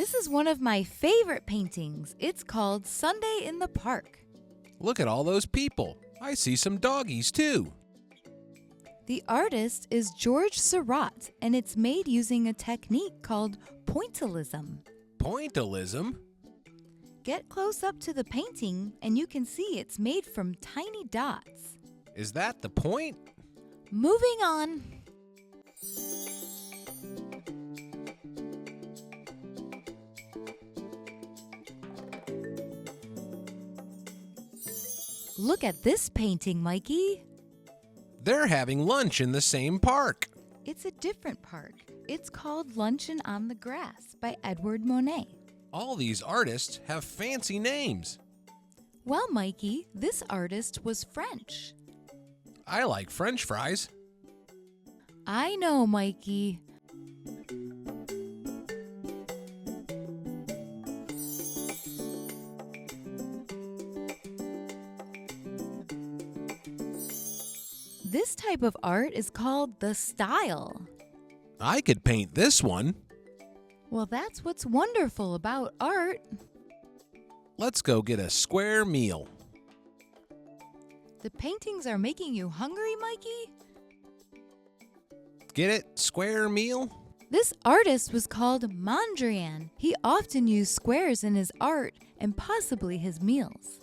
This is one of my favorite paintings. It's called Sunday in the Park. Look at all those people. I see some doggies too. The artist is George Seurat, and it's made using a technique called pointillism. Pointillism? Get close up to the painting, and you can see it's made from tiny dots. Is that the point? Moving on. Look at this painting, Mikey. They're having lunch in the same park. It's a different park. It's called Luncheon on the Grass by Edward Monet. All these artists have fancy names. Well, Mikey, this artist was French. I like French fries. I know, Mikey. This type of art is called the style. I could paint this one. Well, that's what's wonderful about art. Let's go get a square meal. The paintings are making you hungry, Mikey? Get it? Square meal? This artist was called Mondrian. He often used squares in his art and possibly his meals.